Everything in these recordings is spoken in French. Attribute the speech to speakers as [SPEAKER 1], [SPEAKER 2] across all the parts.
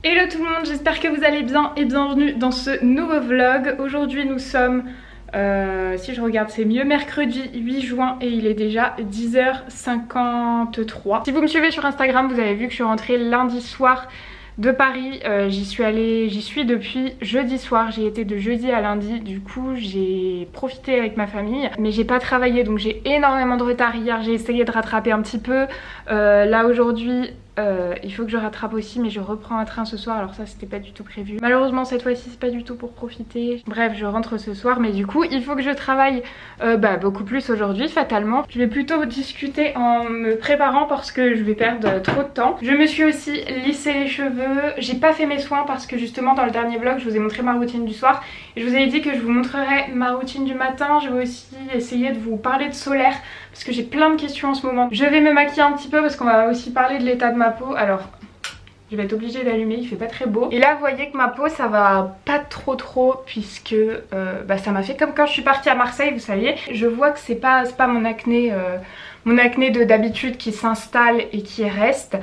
[SPEAKER 1] Hello tout le monde, j'espère que vous allez bien et bienvenue dans ce nouveau vlog. Aujourd'hui nous sommes, si je regarde c'est mieux, mercredi 8 juin et il est déjà 10h53. Si vous me suivez sur Instagram, vous avez vu que je suis rentrée lundi soir de Paris. J'y suis depuis jeudi soir, j'ai été de jeudi à lundi, du coup j'ai profité avec ma famille mais j'ai pas travaillé donc j'ai énormément de retard. Hier j'ai essayé de rattraper un petit peu, là aujourd'hui il faut que je rattrape aussi, mais je reprends un train ce soir, alors ça c'était pas du tout prévu. Malheureusement cette fois-ci c'est pas du tout pour profiter. Bref, je rentre ce soir, mais du coup il faut que je travaille beaucoup plus aujourd'hui fatalement. Je vais plutôt discuter en me préparant parce que je vais perdre trop de temps. Je me suis aussi lissé les cheveux, j'ai pas fait mes soins parce que justement dans le dernier vlog je vous ai montré ma routine du soir et je vous ai dit que je vous montrerai ma routine du matin. Je vais aussi essayer de vous parler de solaire parce que j'ai plein de questions en ce moment. Je vais me maquiller un petit peu parce qu'on va aussi parler de l'état de ma peau. Alors je vais être obligée d'allumer, il fait pas très beau. Et là vous voyez que ma peau ça va pas trop puisque ça m'a fait comme quand je suis partie à Marseille, vous saviez. Je vois que c'est pas mon acné d'habitude qui s'installe et qui reste.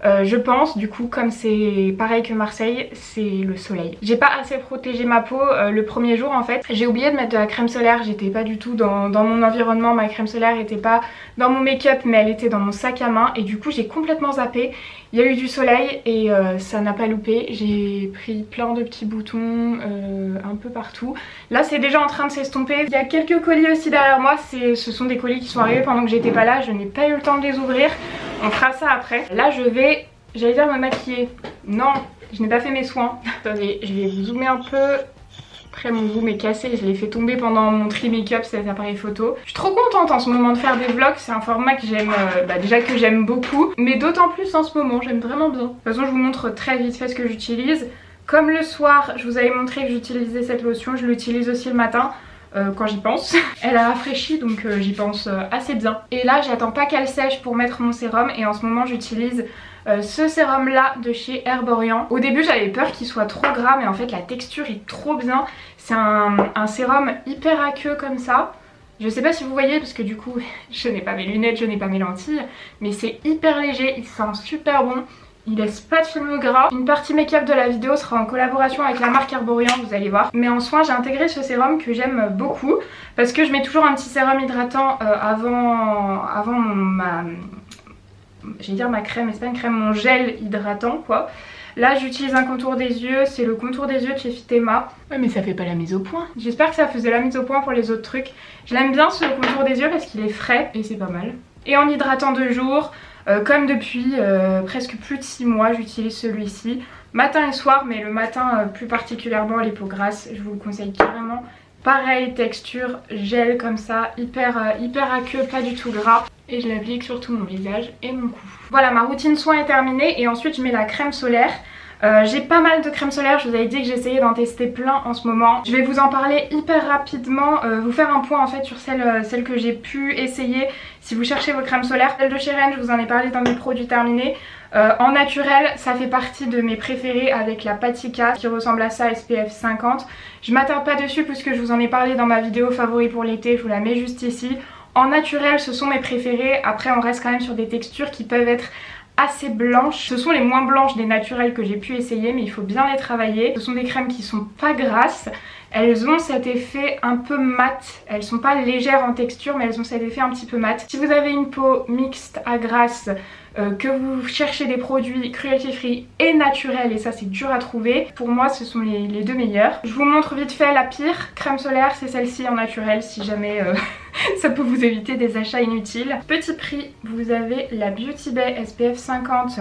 [SPEAKER 1] Je pense du coup comme c'est pareil que Marseille, c'est le soleil. J'ai pas assez protégé ma peau le premier jour en fait. J'ai oublié de mettre de la crème solaire, j'étais pas du tout dans mon environnement, ma crème solaire était pas dans mon make-up mais elle était dans mon sac à main et du coup j'ai complètement zappé. Il y a eu du soleil et ça n'a pas loupé, j'ai pris plein de petits boutons un peu partout. Là c'est déjà en train de s'estomper. Il y a quelques colis aussi derrière moi, ce sont des colis qui sont arrivés pendant que j'étais pas là, je n'ai pas eu le temps de les ouvrir. On fera ça après. Là j'allais dire me maquiller. Non, je n'ai pas fait mes soins. Attendez, je vais vous zoomer un peu. Après mon zoom est cassé, je l'ai fait tomber pendant mon tri make-up, cet appareil photo. Je suis trop contente en ce moment de faire des vlogs, c'est un format que j'aime, déjà que j'aime beaucoup, mais d'autant plus en ce moment, j'aime vraiment bien. De toute façon je vous montre très vite fait ce que j'utilise. Comme le soir, je vous avais montré que j'utilisais cette lotion, je l'utilise aussi le matin. Quand j'y pense. Elle a rafraîchi donc j'y pense assez bien. Et là j'attends pas qu'elle sèche pour mettre mon sérum et en ce moment j'utilise ce sérum là de chez Herborian. Au début j'avais peur qu'il soit trop gras mais en fait la texture est trop bien. C'est un sérum hyper aqueux comme ça. Je sais pas si vous voyez parce que du coup je n'ai pas mes lunettes, je n'ai pas mes lentilles, mais c'est hyper léger, il sent super bon. Il laisse pas de film gras. Une partie make-up de la vidéo sera en collaboration avec la marque Herborian, vous allez voir. Mais en soin j'ai intégré ce sérum que j'aime beaucoup parce que je mets toujours un petit sérum hydratant avant ma crème, mais c'est pas une crème, mon gel hydratant quoi. Là j'utilise un contour des yeux, c'est le contour des yeux de chez Fitema. Ouais mais ça fait pas la mise au point. J'espère que ça faisait la mise au point pour les autres trucs. Je l'aime bien ce contour des yeux parce qu'il est frais et c'est pas mal. Et en hydratant de jour, comme depuis presque plus de 6 mois, j'utilise celui-ci matin et soir, mais le matin plus particulièrement les peaux grasses, je vous le conseille carrément. Pareil, texture gel comme ça, hyper aqueux, pas du tout gras. Et je l'applique sur tout mon visage et mon cou. Voilà, ma routine soin est terminée et ensuite je mets la crème solaire. J'ai pas mal de crème solaire, je vous avais dit que j'essayais d'en tester plein en ce moment. Je vais vous en parler hyper rapidement, vous faire un point en fait sur celle que j'ai pu essayer si vous cherchez vos crèmes solaires. Celle de chez Rennes, je vous en ai parlé dans mes produits terminés. En naturel, ça fait partie de mes préférés avec la Patika qui ressemble à ça, SPF 50. Je m'attarde pas dessus puisque je vous en ai parlé dans ma vidéo favori pour l'été, je vous la mets juste ici. En naturel, ce sont mes préférés, après on reste quand même sur des textures qui peuvent être assez blanches. Ce sont les moins blanches des naturels que j'ai pu essayer mais il faut bien les travailler. Ce sont des crèmes qui sont pas grasses. Elles ont cet effet un peu mat. Elles sont pas légères en texture mais elles ont cet effet un petit peu mat. Si vous avez une peau mixte à grasse, que vous cherchez des produits cruelty free et naturels et ça c'est dur à trouver, pour moi ce sont les deux meilleurs. Je vous montre vite fait la pire crème solaire, c'est celle-ci en naturel si jamais ça peut vous éviter des achats inutiles. Petit prix, vous avez la Beauty Bay SPF 50.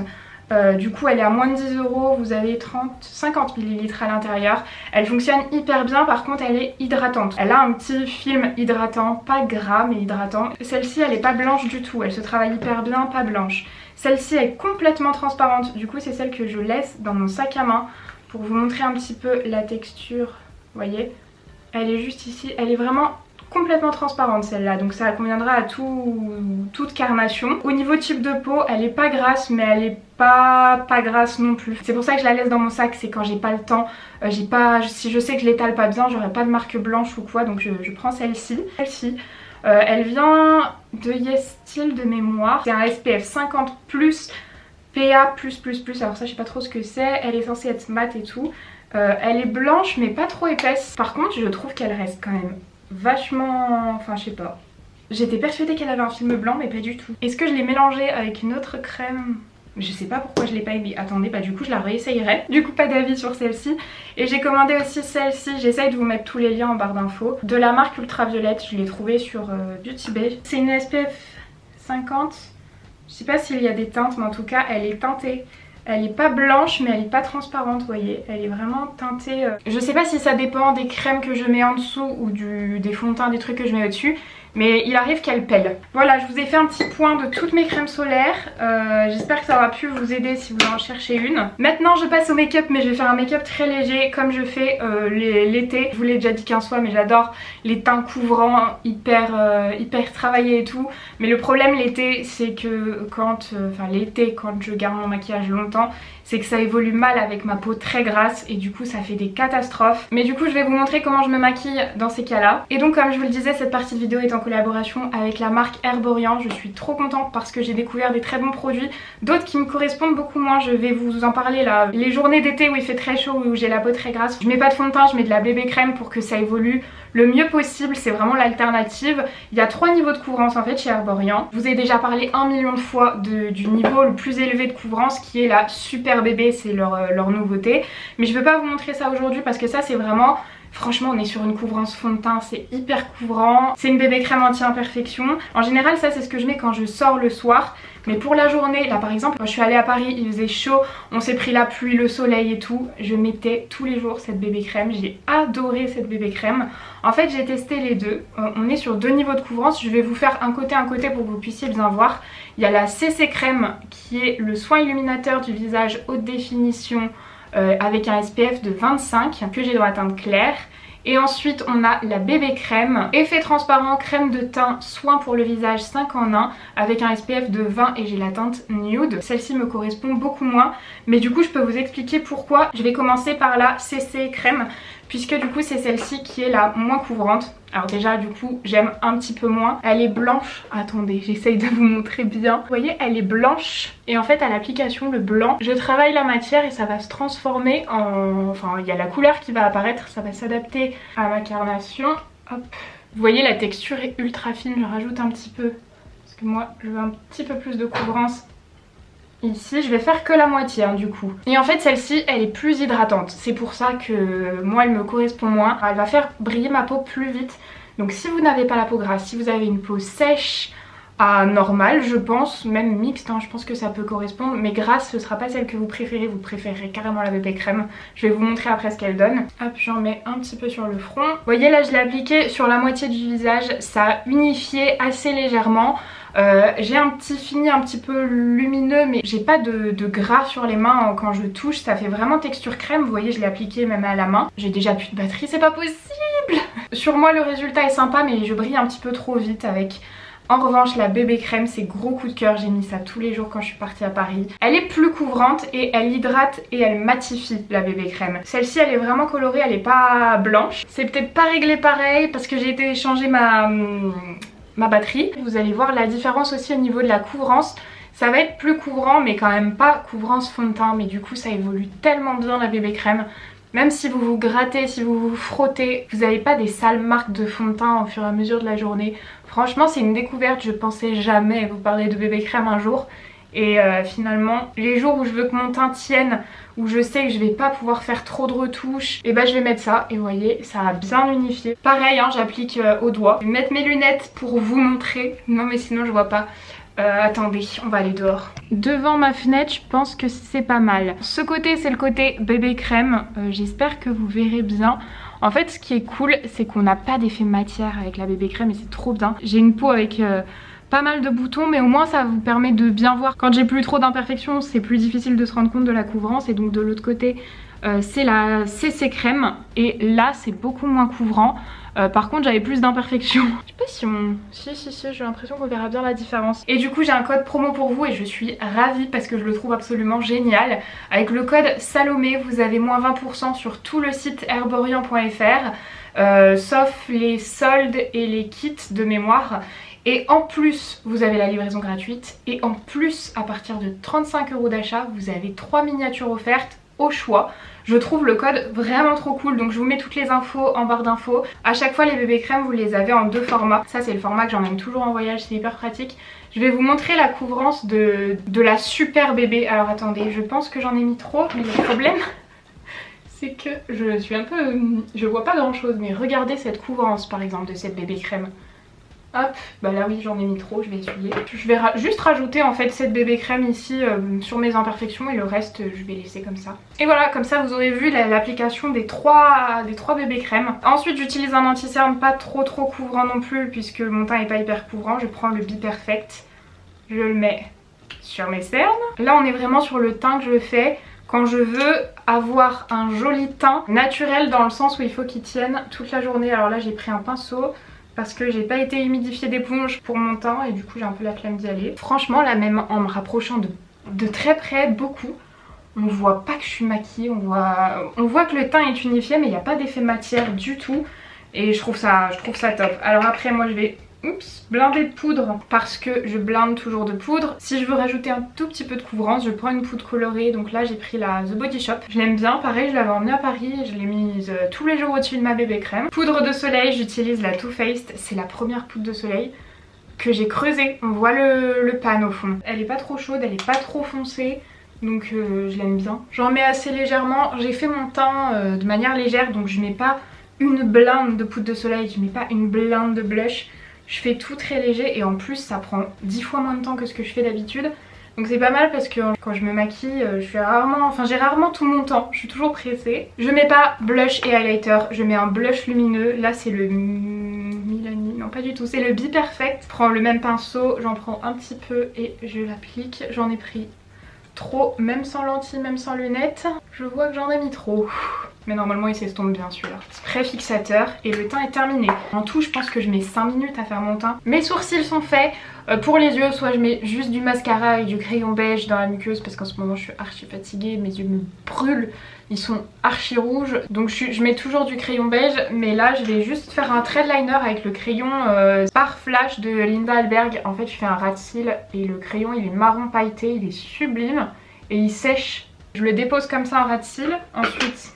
[SPEAKER 1] Du coup elle est à moins de 10 €, vous avez 50 ml à l'intérieur. Elle fonctionne hyper bien, par contre elle est hydratante. Elle a un petit film hydratant, pas gras mais hydratant. Celle-ci elle est pas blanche du tout, elle se travaille hyper bien, pas blanche. Celle-ci est complètement transparente, du coup c'est celle que je laisse dans mon sac à main pour vous montrer un petit peu la texture. Vous voyez, elle est juste ici, elle est vraiment complètement transparente celle-là, donc ça conviendra à toute carnation. Au niveau type de peau, elle est pas grasse mais elle est pas grasse non plus. C'est pour ça que je la laisse dans mon sac, c'est quand j'ai pas le temps, si je sais que je l'étale pas bien, j'aurai pas de marque blanche ou quoi, donc je prends celle-ci. Elle vient de Yes Style de mémoire, c'est un SPF 50+, PA+++, alors ça je sais pas trop ce que c'est, elle est censée être mat et tout. Elle est blanche mais pas trop épaisse. Par contre je trouve qu'elle reste quand même vachement... enfin je sais pas. J'étais persuadée qu'elle avait un film blanc mais pas du tout. Est-ce que je l'ai mélangée avec une autre crème ? Je sais pas pourquoi je l'ai pas aimée. Attendez, bah du coup je la réessayerai. Du coup pas d'avis sur celle-ci. Et j'ai commandé aussi celle-ci. J'essaye de vous mettre tous les liens en barre d'infos. De la marque Ultraviolette. Je l'ai trouvée sur Beauty Bay. C'est une SPF 50. Je sais pas s'il y a des teintes mais en tout cas elle est teintée. Elle est pas blanche mais elle est pas transparente, vous voyez. Elle est vraiment teintée. Je sais pas si ça dépend des crèmes que je mets en dessous ou des fonds de teint, des trucs que je mets au-dessus. Mais il arrive qu'elle pèle. Voilà, je vous ai fait un petit point de toutes mes crèmes solaires. J'espère que ça aura pu vous aider si vous en cherchez une. Maintenant je passe au make-up, mais je vais faire un make-up très léger comme je fais l'été. Je vous l'ai déjà dit 15 fois mais j'adore les teints couvrants hyper travaillés et tout. Mais le problème l'été c'est que quand je garde mon maquillage longtemps, c'est que ça évolue mal avec ma peau très grasse et du coup ça fait des catastrophes. Mais du coup je vais vous montrer comment je me maquille dans ces cas là. Et donc comme je vous le disais, cette partie de vidéo est en collaboration avec la marque Herborian. Je suis trop contente parce que j'ai découvert des très bons produits, d'autres qui me correspondent beaucoup moins. Je vais vous en parler là. Les journées d'été où il fait très chaud, où j'ai la peau très grasse, je mets pas de fond de teint, je mets de la bébé crème pour que ça évolue le mieux possible. C'est vraiment l'alternative. Il y a 3 niveaux de couvrance en fait chez Herborian. Je vous ai déjà parlé 1 million de fois du niveau le plus élevé de couvrance qui est la Super Bébé, c'est leur nouveauté. Mais je vais pas vous montrer ça aujourd'hui parce que ça c'est vraiment... Franchement on est sur une couvrance fond de teint, c'est hyper couvrant. C'est une bébé crème anti-imperfection. En général ça c'est ce que je mets quand je sors le soir. Mais pour la journée, là par exemple quand je suis allée à Paris, il faisait chaud, on s'est pris la pluie, le soleil et tout. Je mettais tous les jours cette bébé crème, j'ai adoré cette bébé crème. En fait j'ai testé les deux, on est sur 2 niveaux de couvrance. Je vais vous faire un côté pour que vous puissiez bien voir. Il y a la CC crème qui est le soin illuminateur du visage haute définition avec un SPF de 25 que j'ai dans la teinte claire. Et ensuite on a la bébé crème, effet transparent, crème de teint, soin pour le visage 5 en 1 avec un SPF de 20 et j'ai la teinte nude. Celle-ci me correspond beaucoup moins mais du coup je peux vous expliquer pourquoi. Je vais commencer par la CC crème puisque du coup c'est celle-ci qui est la moins couvrante. Alors déjà du coup j'aime un petit peu moins. Elle est blanche, attendez j'essaye de vous montrer bien. Vous voyez elle est blanche et en fait à l'application le blanc, je travaille la matière et ça va se transformer en... Enfin il y a la couleur qui va apparaître, ça va s'adapter à ma carnation. Hop. Vous voyez la texture est ultra fine, je rajoute un petit peu parce que moi je veux un petit peu plus de couvrance. Ici je vais faire que la moitié hein, du coup. Et en fait celle-ci elle est plus hydratante. C'est pour ça que moi elle me correspond moins. Elle va faire briller ma peau plus vite. Donc si vous n'avez pas la peau grasse, si vous avez une peau sèche à normale je pense, même mixte hein, je pense que ça peut correspondre. Mais grasse ce sera pas celle que vous préférerez carrément la bébé crème. Je vais vous montrer après ce qu'elle donne. Hop j'en mets un petit peu sur le front. Vous voyez là je l'ai appliqué sur la moitié du visage. Ça a unifié assez légèrement. J'ai un petit fini un petit peu lumineux mais j'ai pas de gras sur les mains quand je touche, ça fait vraiment texture crème. Vous voyez je l'ai appliqué même à la main. J'ai déjà plus de batterie, c'est pas possible. Sur moi le résultat est sympa mais je brille un petit peu trop vite avec. En revanche la bébé crème c'est gros coup de cœur, j'ai mis ça tous les jours quand je suis partie à Paris. Elle est plus couvrante et elle hydrate et elle matifie la bébé crème. Celle-ci elle est vraiment colorée, elle est pas blanche. C'est peut-être pas réglé pareil parce que j'ai été changer ma batterie. Vous allez voir la différence aussi au niveau de la couvrance. Ça va être plus couvrant mais quand même pas couvrance fond de teint. Mais du coup ça évolue tellement bien la bébé crème. Même si vous vous grattez, si vous vous frottez, vous n'avez pas des sales marques de fond de teint au fur et à mesure de la journée. Franchement c'est une découverte, je pensais jamais vous parler de bébé crème un jour. Et finalement les jours où je veux que mon teint tienne, où je sais que je vais pas pouvoir faire trop de retouches, et bah je vais mettre ça et vous voyez ça a bien unifié. Pareil hein, j'applique au doigt. Je vais mettre mes lunettes pour vous montrer, non mais sinon je vois pas. Attendez, on va aller dehors. Devant ma fenêtre, je pense que c'est pas mal. Ce côté, c'est le côté bébé crème. J'espère que vous verrez bien. En fait, ce qui est cool, c'est qu'on n'a pas d'effet matière avec la bébé crème et c'est trop bien. J'ai une peau avec pas mal de boutons, mais au moins ça vous permet de bien voir. Quand j'ai plus trop d'imperfections, c'est plus difficile de se rendre compte de la couvrance. Et donc de l'autre côté, c'est la CC crème. Et là, c'est beaucoup moins couvrant. Par contre j'avais plus d'imperfections. Je sais pas si on... Si, j'ai l'impression qu'on verra bien la différence. Et du coup j'ai un code promo pour vous et je suis ravie parce que je le trouve absolument génial. Avec le code Salomé vous avez moins 20% sur tout le site herborian.fr sauf les soldes et les kits de mémoire. Et en plus, vous avez la livraison gratuite. Et en plus, à partir de 35 € d'achat, vous avez 3 miniatures offertes au choix. Je trouve le code vraiment trop cool, donc je vous mets toutes les infos en barre d'infos. À chaque fois les bébés crèmes vous les avez en 2 formats. Ça c'est le format que j'emmène toujours en voyage, c'est hyper pratique. Je vais vous montrer la couvrance de la super bébé. Alors attendez, je pense que j'en ai mis trop, mais le problème c'est que je suis un peu... je vois pas grand chose, mais regardez cette couvrance par exemple de cette bébé crème. Hop, bah là oui j'en ai mis trop, je vais essuyer. Je vais juste rajouter en fait cette bébé crème ici sur mes imperfections et le reste je vais laisser comme ça. Et voilà, comme ça vous aurez vu l'application des trois bébés crèmes. Ensuite j'utilise un anti-cerne pas trop couvrant non plus puisque mon teint est pas hyper couvrant. Je prends le Be Perfect, je le mets sur mes cernes. Là on est vraiment sur le teint que je fais quand je veux avoir un joli teint naturel dans le sens où il faut qu'il tienne toute la journée. Alors là j'ai pris un pinceau parce que j'ai pas été humidifiée d'éponge pour mon teint et du coup j'ai un peu la flemme d'y aller. Franchement là même en me rapprochant de très près, beaucoup, on voit pas que je suis maquillée, on voit que le teint est unifié mais il n'y a pas d'effet matière du tout et je trouve ça top. Alors après moi je vais blinder de poudre parce que je blinde toujours de poudre. Si je veux rajouter un tout petit peu de couvrance, je prends une poudre colorée. Donc là j'ai pris la The Body Shop. Je l'aime bien, pareil je l'avais emmenée à Paris et je l'ai mise tous les jours au-dessus de ma bébé crème. Poudre de soleil, j'utilise la Too Faced. C'est la première poudre de soleil que j'ai creusée. On voit le pan au fond. Elle est pas trop chaude, elle est pas trop foncée. Donc je l'aime bien. J'en mets assez légèrement. J'ai fait mon teint de manière légère. Donc je mets pas une blinde de poudre de soleil. Je mets pas une blinde de blush. Je fais tout très léger et en plus ça prend 10 fois moins de temps que ce que je fais d'habitude. Donc c'est pas mal parce que quand je me maquille, j'ai rarement tout mon temps, je suis toujours pressée. Je mets pas blush et highlighter, je mets un blush lumineux. Là c'est le Milani, non pas du tout, c'est le Be Perfect. Je prends le même pinceau, j'en prends un petit peu et je l'applique. J'en ai pris trop, même sans lentilles, même sans lunettes. Je vois que j'en ai mis trop. Mais normalement il s'estompe bien celui-là. Spray fixateur et le teint est terminé. En tout je pense que je mets 5 minutes à faire mon teint. Mes sourcils sont faits. Pour les yeux soit je mets juste du mascara et du crayon beige dans la muqueuse parce qu'en ce moment je suis archi fatiguée, mes yeux me brûlent, ils sont archi rouges. Donc je mets toujours du crayon beige mais là je vais juste faire un trait de liner avec le crayon Par Flash de Linda Alberg. En fait je fais un ras de cils et le crayon il est marron pailleté, il est sublime et il sèche. Je le dépose comme ça en ras de cils. Ensuite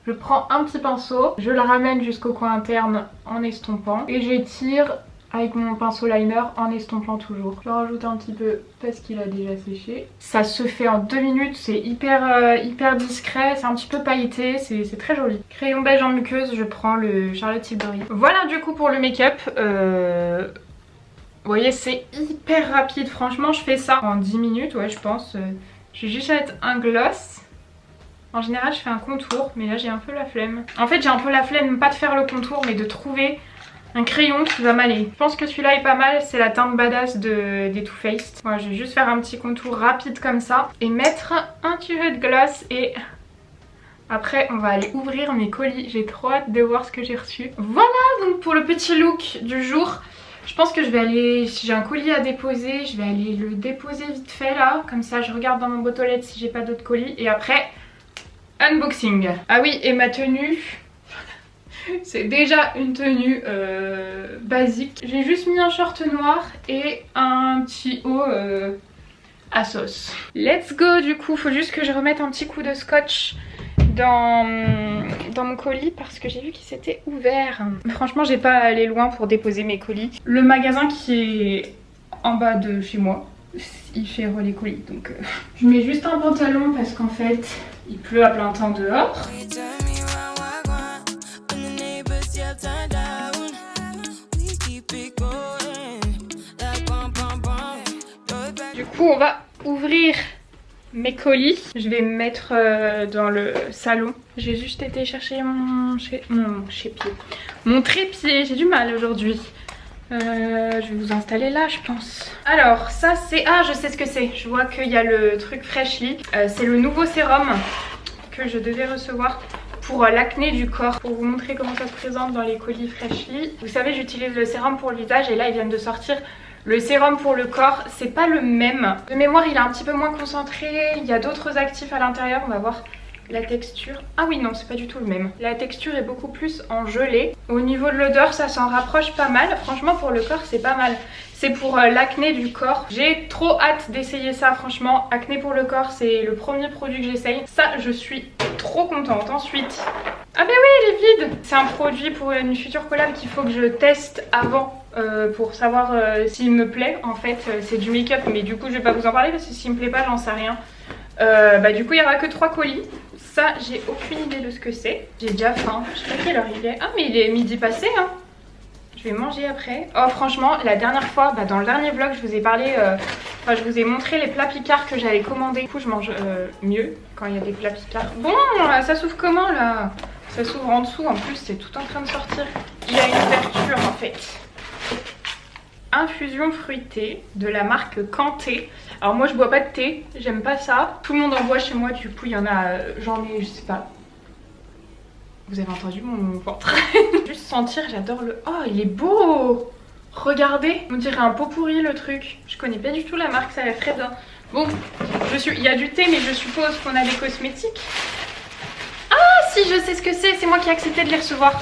[SPEAKER 1] je prends un petit pinceau, je le ramène jusqu'au coin interne en estompant et j'étire avec mon pinceau liner en estompant toujours. Je rajoute un petit peu parce qu'il a déjà séché. Ça se fait en 2 minutes, c'est hyper discret, c'est un petit peu pailleté, c'est très joli. Crayon beige en muqueuse, je prends le Charlotte Tilbury. Voilà du coup pour le make-up. Vous voyez c'est hyper rapide, franchement je fais ça en 10 minutes, ouais je pense. Je vais juste mettre un gloss. En général je fais un contour mais là j'ai un peu la flemme. En fait j'ai un peu la flemme pas de faire le contour mais de trouver un crayon qui va m'aller. Je pense que celui-là est pas mal, c'est la teinte badass des Too Faced. Voilà, je vais juste faire un petit contour rapide comme ça et mettre un petit peu de gloss et après on va aller ouvrir mes colis. J'ai trop hâte de voir ce que j'ai reçu. Voilà donc pour le petit look du jour. Je pense que je vais aller, si j'ai un colis à déposer, je vais aller le déposer vite fait là. Comme ça je regarde dans mon boîte aux lettres si j'ai pas d'autres colis et après unboxing. Ah oui et ma tenue c'est déjà une tenue basique. J'ai juste mis un short noir et un petit haut à sauce. Let's go du coup, faut juste que je remette un petit coup de scotch dans mon colis parce que j'ai vu qu'il s'était ouvert. Franchement j'ai pas allé loin pour déposer mes colis. Le magasin qui est en bas de chez moi, il fait relais colis donc je mets juste un pantalon parce qu'en fait il pleut à plein temps dehors. Du coup on va ouvrir mes colis. Je vais me mettre dans le salon. J'ai juste été chercher mon trépied. J'ai du mal aujourd'hui. Je vais vous installer là je pense. Alors ça c'est... Ah je sais ce que c'est. Je vois qu'il y a le truc Freshly. C'est le nouveau sérum que je devais recevoir pour l'acné du corps. Pour vous montrer comment ça se présente dans les colis Freshly. Vous savez j'utilise le sérum pour le visage et là ils viennent de sortir le sérum pour le corps. C'est pas le même. De mémoire il est un petit peu moins concentré. Il y a d'autres actifs à l'intérieur. On va voir La texture... Ah oui non, c'est pas du tout le même. La texture est beaucoup plus en gelée. Au niveau de l'odeur, ça s'en rapproche pas mal. Franchement, pour le corps, c'est pas mal. C'est pour l'acné du corps. J'ai trop hâte d'essayer ça, franchement. Acné pour le corps, c'est le premier produit que j'essaye. Ça, je suis trop contente. Ensuite... Ah bah oui, il est vide. C'est un produit pour une future collab qu'il faut que je teste avant. Pour savoir s'il me plaît. En fait, c'est du make-up, mais du coup, je vais pas vous en parler parce que s'il me plaît pas, j'en sais rien. Bah du coup il y aura que 3 colis. Ça j'ai aucune idée de ce que c'est. J'ai déjà faim, je sais pas quelle heure il est. Ah mais il est midi passé hein. Je vais manger après. Oh franchement la dernière fois, dans le dernier vlog je vous ai parlé, je vous ai montré les plats picards que j'avais commandés. Du coup je mange mieux quand il y a des plats picards. Bon ça s'ouvre comment là? Ça s'ouvre en dessous, en plus c'est tout en train de sortir. Il y a une ouverture en fait. Infusion fruitée de la marque Kanté. Alors moi je bois pas de thé, j'aime pas ça. Tout le monde en boit chez moi, du coup il y en a, j'en ai, je sais pas. Vous avez entendu mon ventre. Juste sentir, j'adore le... Oh il est beau. Regardez, on dirait un pot pourri le truc. Je connais pas du tout la marque, ça a l'air très bien. Bon, il y a du thé mais je suppose qu'on a des cosmétiques. Ah si je sais ce que c'est moi qui ai accepté de les recevoir.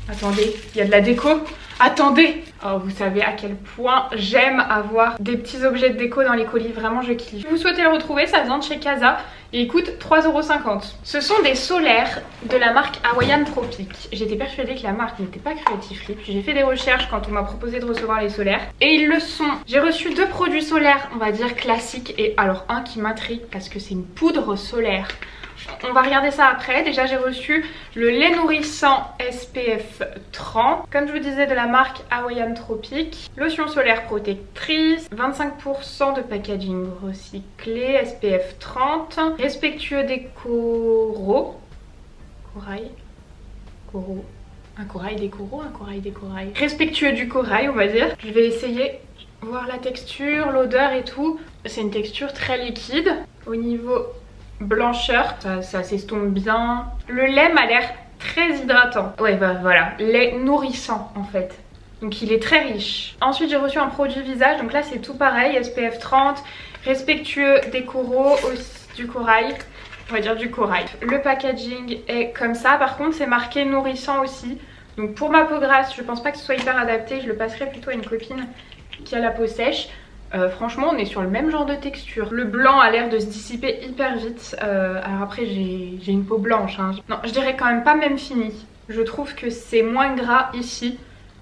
[SPEAKER 1] Attendez, il y a de la déco. Attendez! Oh, vous savez à quel point j'aime avoir des petits objets de déco dans les colis, vraiment je kiffe. Si vous souhaitez le retrouver, ça vient de chez Casa et il coûte 3,50 €. Ce sont des solaires de la marque Hawaiian Tropic. J'étais persuadée que la marque n'était pas Creative Free, puis j'ai fait des recherches quand on m'a proposé de recevoir les solaires et ils le sont. J'ai reçu 2 produits solaires, on va dire classiques, et alors un qui m'intrigue parce que c'est une poudre solaire. On va regarder ça après. Déjà j'ai reçu le lait nourrissant SPF 30, comme je vous disais de la marque Hawaiian Tropic. Lotion solaire protectrice, 25% de packaging recyclé, SPF 30. Respectueux des coraux. Corail. Coraux. Un corail des coraux, un corail des corails. Respectueux du corail on va dire. Je vais essayer, voir la texture, l'odeur et tout. C'est une texture très liquide. Au niveau... blancheur, ça s'estompe bien. Le lait m'a l'air très hydratant. Ouais voilà, lait nourrissant en fait. Donc il est très riche. Ensuite j'ai reçu un produit visage, donc là c'est tout pareil, SPF 30, respectueux des coraux, aussi du corail. On va dire du corail. Le packaging est comme ça, par contre c'est marqué nourrissant aussi. Donc pour ma peau grasse, je pense pas que ce soit hyper adapté, je le passerai plutôt à une copine qui a la peau sèche. Franchement on est sur le même genre de texture. Le blanc a l'air de se dissiper hyper vite. Alors après j'ai une peau blanche hein. Non je dirais quand même pas même fini. Je trouve que c'est moins gras ici,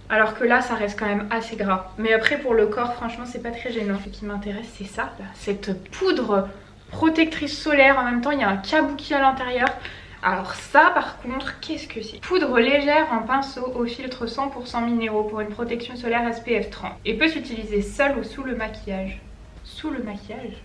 [SPEAKER 1] alors que là ça reste quand même assez gras. Mais après pour le corps franchement c'est pas très gênant. Ce qui m'intéresse c'est ça là, cette poudre protectrice solaire. En même temps il y a un kabuki à l'intérieur. Alors ça par contre, qu'est-ce que c'est? Poudre légère en pinceau au filtre 100% minéraux pour une protection solaire SPF 30. Et peut s'utiliser seule ou sous le maquillage. Sous le maquillage?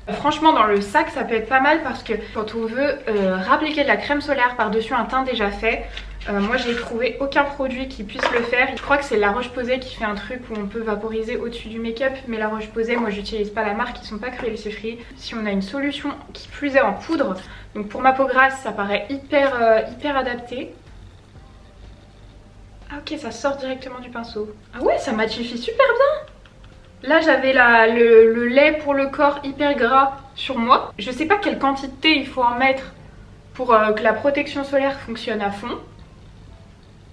[SPEAKER 1] Franchement dans le sac ça peut être pas mal parce que quand on veut rappliquer de la crème solaire par dessus un teint déjà fait, moi j'ai trouvé aucun produit qui puisse le faire. Je crois que c'est La Roche-Posay qui fait un truc où on peut vaporiser au-dessus du make-up, mais La Roche-Posay moi j'utilise pas la marque, ils sont pas cruelty free. Si on a une solution qui plus est en poudre, donc pour ma peau grasse ça paraît hyper adapté. Ah ok, ça sort directement du pinceau. Ah ouais, ça matifie super bien. Là j'avais le lait pour le corps hyper gras sur moi. Je sais pas quelle quantité il faut en mettre pour que la protection solaire fonctionne à fond.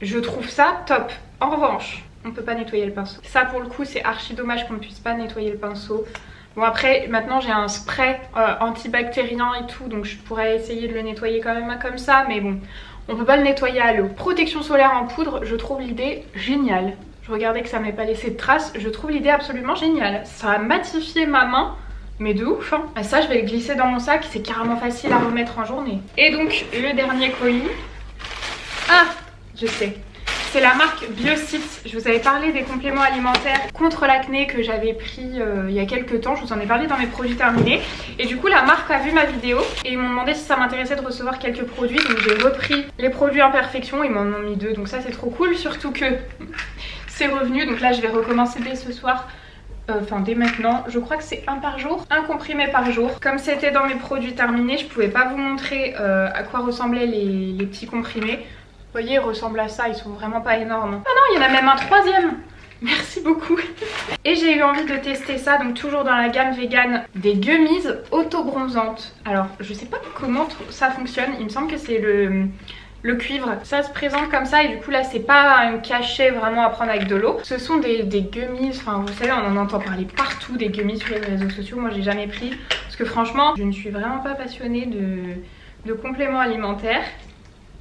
[SPEAKER 1] Je trouve ça top. En revanche, on peut pas nettoyer le pinceau. Ça pour le coup c'est archi dommage qu'on ne puisse pas nettoyer le pinceau. Bon après maintenant j'ai un spray antibactérien et tout, donc je pourrais essayer de le nettoyer quand même comme ça, mais bon, on peut pas le nettoyer à l'eau. Protection solaire en poudre, je trouve l'idée géniale. Je regardais que ça m'ait pas laissé de traces, je trouve l'idée absolument géniale. Ça a matifié ma main, mais de ouf hein. Et ça je vais le glisser dans mon sac, c'est carrément facile à remettre en journée. Et donc le dernier colis, ah je sais, c'est la marque Biocyte. Je vous avais parlé des compléments alimentaires contre l'acné que j'avais pris il y a quelques temps. Je vous en ai parlé dans mes produits terminés. Et du coup la marque a vu ma vidéo et ils m'ont demandé si ça m'intéressait de recevoir quelques produits. Donc j'ai repris les produits Imperfection, ils m'en ont mis 2. Donc ça c'est trop cool, surtout que c'est revenu. Donc là je vais recommencer dès ce soir. Enfin dès maintenant, je crois que c'est un par jour, un comprimé par jour. Comme c'était dans mes produits terminés, je pouvais pas vous montrer à quoi ressemblaient les petits comprimés. Vous voyez, ils ressemblent à ça, ils sont vraiment pas énormes. Ah non, il y en a même un troisième. Merci beaucoup. Et j'ai eu envie de tester ça, donc toujours dans la gamme vegan, des gummies auto-bronzantes. Alors je sais pas comment ça fonctionne, il me semble que c'est le cuivre. Ça se présente comme ça et du coup là c'est pas un cachet vraiment à prendre avec de l'eau. Ce sont des gummies, enfin vous savez on en entend parler partout des gummies sur les réseaux sociaux. Moi j'ai jamais pris parce que franchement je ne suis vraiment pas passionnée de compléments alimentaires.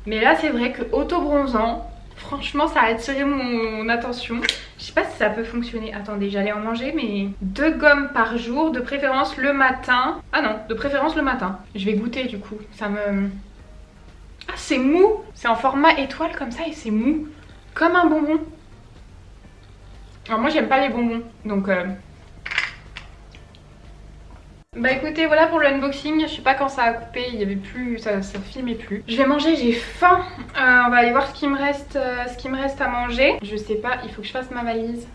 [SPEAKER 1] Mais là c'est vrai que auto-bronzant, franchement ça a attiré mon attention. Je sais pas si ça peut fonctionner. Attendez, j'allais en manger mais 2 gommes par jour, de préférence le matin. Ah non, de préférence le matin. Je vais goûter du coup, ça me... Ah c'est mou, c'est en format étoile comme ça et c'est mou, comme un bonbon. Alors moi j'aime pas les bonbons, donc... Bah écoutez, voilà pour l'unboxing. Je sais pas quand ça a coupé, il y avait plus, ça filmait plus. Je vais manger, j'ai faim. On va aller voir ce qu'il me reste à manger. Je sais pas, il faut que je fasse ma valise.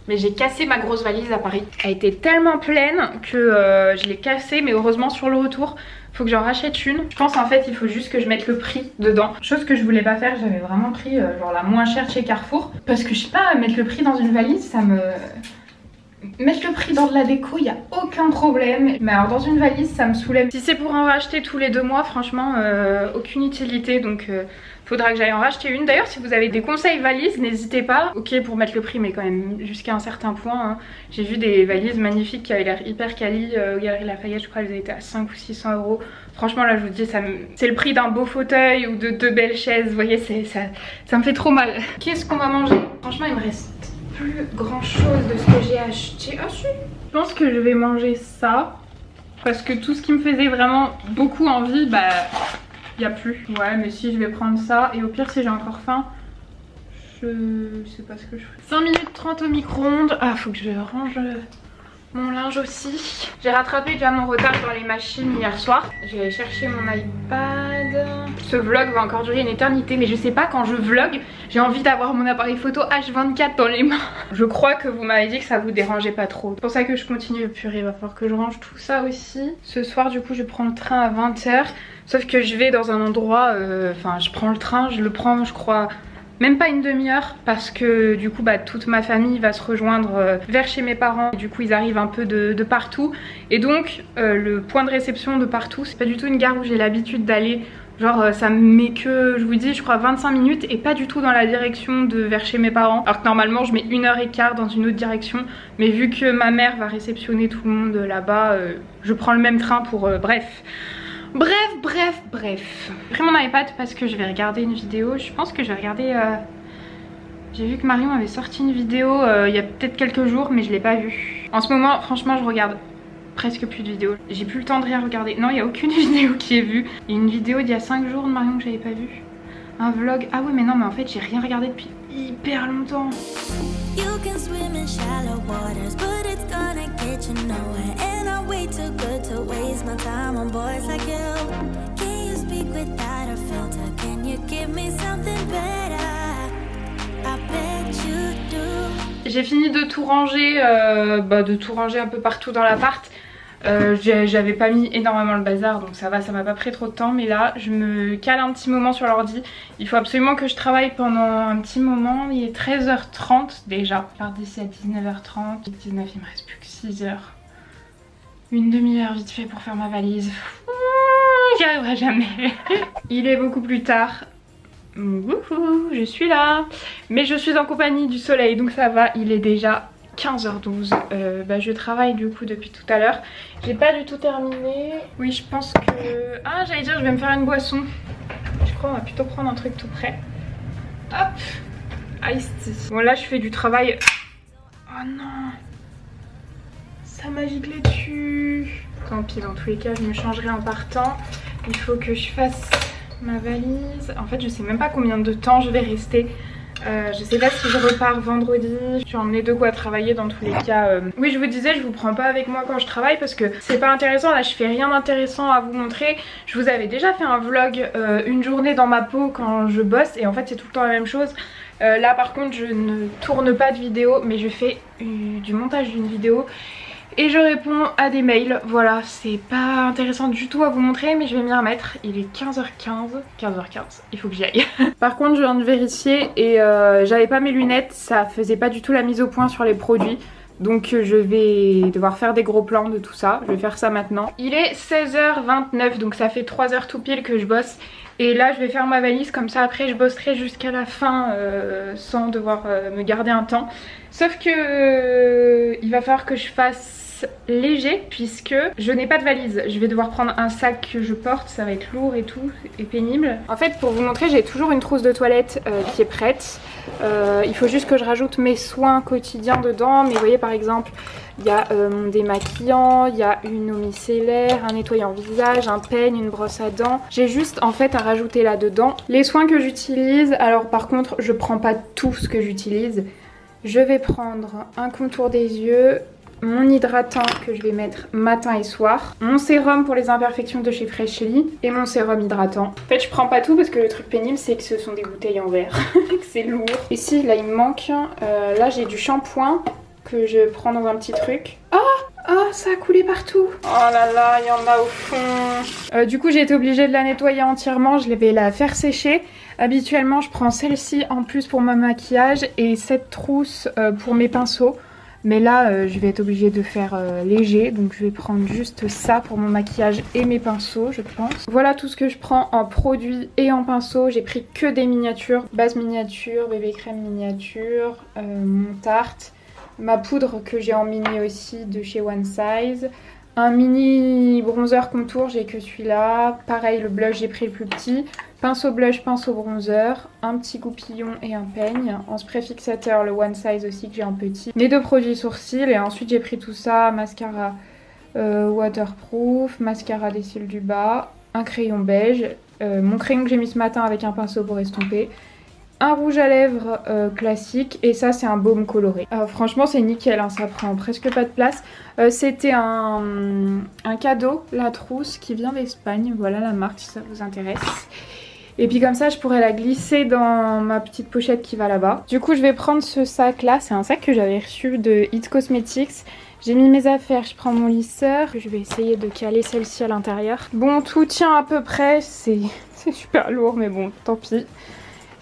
[SPEAKER 1] Mais j'ai cassé ma grosse valise à Paris. Elle était tellement pleine que je l'ai cassée, mais heureusement sur le retour, faut que j'en rachète une. Je pense en fait il faut juste que je mette le prix dedans. Chose que je voulais pas faire, j'avais vraiment pris genre la moins chère de chez Carrefour. Parce que je sais pas, mettre le prix dans une valise, ça me... Mettre le prix dans de la déco, il n'y a aucun problème. Mais alors dans une valise, ça me soulève. Si c'est pour en racheter tous les 2 mois, franchement, aucune utilité. Donc faudra que j'aille en racheter une. D'ailleurs, si vous avez des conseils valises, n'hésitez pas. Ok pour mettre le prix, mais quand même jusqu'à un certain point. Hein. J'ai vu des valises magnifiques qui avaient l'air hyper quali. Galeries Lafayette, je crois, elles étaient à 500 ou 600 euros. Franchement, là, je vous dis, c'est le prix d'un beau fauteuil ou de 2 belles chaises. Vous voyez, ça me fait trop mal. Qu'est-ce qu'on va manger? Franchement, il me reste plus grand chose de ce que j'ai acheté. Ah si, je pense que je vais manger ça parce que tout ce qui me faisait vraiment beaucoup envie, bah il n'y a plus. Ouais mais si, je vais prendre ça et au pire si j'ai encore faim, je sais pas ce que je ferai. 5 minutes 30 au micro-ondes. Ah faut que je range mon linge aussi. J'ai rattrapé déjà mon retard dans les machines hier soir. Je vais aller chercher mon iPad. Ce vlog va encore durer une éternité, mais je sais pas, quand je vlog, j'ai envie d'avoir mon appareil photo H24 dans les mains. Je crois que vous m'avez dit que ça vous dérangeait pas trop. C'est pour ça que je continue. Purée, il va falloir que je range tout ça aussi. Ce soir du coup je prends le train à 20 h. Sauf que je vais dans un endroit, enfin je prends le train, je le prends je crois... Même pas une demi-heure parce que du coup bah, toute ma famille va se rejoindre vers chez mes parents. Du coup ils arrivent un peu de partout. Et donc le point de réception de partout, c'est pas du tout une gare où j'ai l'habitude d'aller. Genre ça me met que, je vous dis, je crois 25 minutes et pas du tout dans la direction de vers chez mes parents. Alors que normalement je mets 1h15 dans une autre direction. Mais vu que ma mère va réceptionner tout le monde là-bas, je prends le même train pour... bref. J'ai pris mon iPad parce que je vais regarder une vidéo. Je pense que je vais regarder... J'ai vu que Marion avait sorti une vidéo il y a peut-être quelques jours, mais je l'ai pas vue. En ce moment, franchement, je regarde presque plus de vidéos. J'ai plus le temps de rien regarder. Non, il n'y a aucune vidéo qui est vue. Il y a une vidéo d'il y a 5 jours de Marion que j'avais pas vue. Un vlog. Ah oui, mais non, mais en fait, j'ai rien regardé depuis hyper longtemps. You can swim in shallow waters, but it's gonna get you nowhere. And I'm way too good to waste my time on boys like you. Can you speak without a filter? Can you give me something better? I bet you do. J'ai fini de tout ranger, un peu partout dans l'appart. J'avais pas mis énormément le bazar donc ça va, ça m'a pas pris trop de temps. Mais là je me cale un petit moment sur l'ordi. Il faut absolument que je travaille pendant un petit moment. Il est 13h30 déjà. Je pars d'ici à 19h30. 19, il me reste plus que 6 heures. Une demi-heure vite fait pour faire ma valise. J'y arriverai jamais. Il est beaucoup plus tard. Wouhou, je suis là. Mais je suis en compagnie du soleil donc ça va, il est déjà 15h12. Je travaille du coup depuis tout à l'heure. J'ai pas du tout terminé. Oui, je pense que... Ah, j'allais dire je vais me faire une boisson. Je crois qu'on va plutôt prendre un truc tout près. Hop, iced tea. Bon là je fais du travail. Oh non, ça m'a giclé dessus. Tant pis, dans tous les cas je me changerai en partant. Il faut que je fasse ma valise. En fait je sais même pas combien de temps je vais rester. Je sais pas si je repars vendredi. Je suis emmenée de quoi travailler dans tous les cas. Oui, je vous disais, je vous prends pas avec moi quand je travaille parce que c'est pas intéressant. Là je fais rien d'intéressant à vous montrer. Je vous avais déjà fait un vlog une journée dans ma peau quand je bosse et en fait c'est tout le temps la même chose. Là par contre je ne tourne pas de vidéo mais je fais du montage d'une vidéo. et je réponds à des mails. Voilà, c'est pas intéressant du tout à vous montrer mais je vais m'y remettre. Il est 15h15, il faut que j'y aille. Par contre je viens de vérifier et j'avais pas mes lunettes, ça faisait pas du tout la mise au point sur les produits. Donc je vais devoir faire des gros plans de tout ça, je vais faire ça maintenant. Il est 16h29 donc ça fait 3 heures tout pile que je bosse. Et là je vais faire ma valise, comme ça après je bosserai jusqu'à la fin sans devoir me garder un temps. Sauf que il va falloir que je fasse léger puisque je n'ai pas de valise. Je vais devoir prendre un sac que je porte, ça va être lourd et tout et pénible. En fait pour vous montrer j'ai toujours une trousse de toilette qui est prête. Il faut juste que je rajoute mes soins quotidiens dedans. Mais vous voyez par exemple il y a mon démaquillant, il y a une eau micellaire, un nettoyant visage, un peigne, une brosse à dents. J'ai juste en fait à rajouter là dedans les soins que j'utilise. Alors par contre je prends pas tout ce que j'utilise. Je vais prendre un contour des yeux, mon hydratant que je vais mettre matin et soir, mon sérum pour les imperfections de chez Freshly et mon sérum hydratant. En fait je prends pas tout parce que le truc pénible c'est que ce sont des bouteilles en verre, que c'est lourd. Ici là il me manque, là j'ai du shampoing que je prends dans un petit truc. Ah, ça a coulé partout. Oh là là, il y en a au fond. Du coup j'ai été obligée de la nettoyer entièrement, je vais la faire sécher. Habituellement je prends celle-ci en plus pour mon maquillage et cette trousse pour mes pinceaux. Mais là je vais être obligée de faire léger, donc je vais prendre juste ça pour mon maquillage et mes pinceaux je pense. Voilà tout ce que je prends en produits et en pinceaux. J'ai pris que des miniatures, base miniature, bébé crème miniature, mon Tarte, ma poudre que j'ai en mini aussi de chez One Size, un mini bronzer contour, j'ai que celui-là, pareil le blush j'ai pris le plus petit, pinceau blush, pinceau bronzer, un petit goupillon et un peigne, en spray fixateur le One Size aussi que j'ai en petit, mes 2 produits sourcils et ensuite j'ai pris tout ça, mascara waterproof, mascara des cils du bas, un crayon beige, mon crayon que j'ai mis ce matin avec un pinceau pour estomper, un rouge à lèvres classique et ça c'est un baume coloré. Franchement c'est nickel, hein, ça prend presque pas de place. C'était un cadeau, la trousse qui vient d'Espagne, voilà la marque si ça vous intéresse. Et puis comme ça je pourrais la glisser dans ma petite pochette qui va là-bas. Du coup je vais prendre ce sac là, c'est un sac que j'avais reçu de It Cosmetics. J'ai mis mes affaires, je prends mon lisseur, je vais essayer de caler celle-ci à l'intérieur. Bon tout tient à peu près, c'est super lourd mais bon tant pis.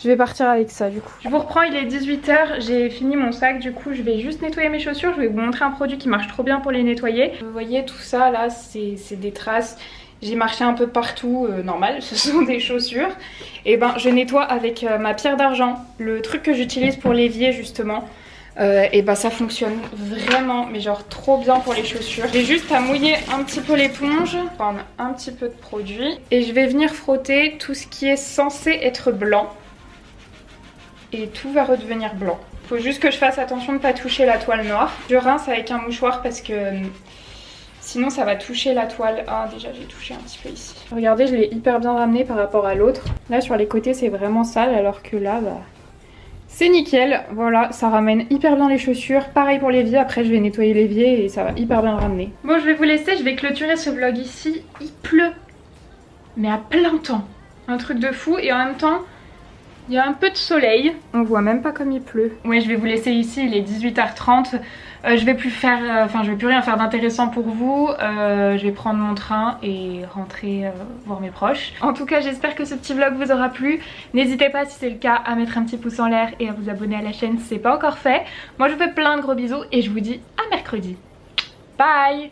[SPEAKER 1] Je vais partir avec ça du coup. Je vous reprends, il est 18 h, j'ai fini mon sac du coup je vais juste nettoyer mes chaussures. Je vais vous montrer un produit qui marche trop bien pour les nettoyer. Vous voyez tout ça là c'est des traces. J'ai marché un peu partout, normal, ce sont des chaussures. Et ben je nettoie avec ma pierre d'argent, le truc que j'utilise pour l'évier justement. Et ben ça fonctionne vraiment, mais genre trop bien pour les chaussures. J'ai juste à mouiller un petit peu l'éponge, prendre un petit peu de produit. Et je vais venir frotter tout ce qui est censé être blanc. Et tout va redevenir blanc. Faut juste que je fasse attention de ne pas toucher la toile noire. Je rince avec un mouchoir parce que sinon ça va toucher la toile. Ah déjà j'ai touché un petit peu ici. Regardez je l'ai hyper bien ramené par rapport à l'autre. Là sur les côtés c'est vraiment sale alors que là bah, c'est nickel. Voilà ça ramène hyper bien les chaussures. Pareil pour l'évier, après je vais nettoyer l'évier et ça va hyper bien le ramener. Bon je vais vous laisser, je vais clôturer ce vlog ici. Il pleut mais à plein temps. Un truc de fou et en même temps il y a un peu de soleil. On voit même pas comme il pleut. Ouais je vais vous laisser ici, il est 18 h 30. Je vais plus rien faire d'intéressant pour vous. Je vais prendre mon train et rentrer voir mes proches. En tout cas j'espère que ce petit vlog vous aura plu. N'hésitez pas si c'est le cas à mettre un petit pouce en l'air et à vous abonner à la chaîne si c'est pas encore fait. Moi je vous fais plein de gros bisous et je vous dis à mercredi. Bye.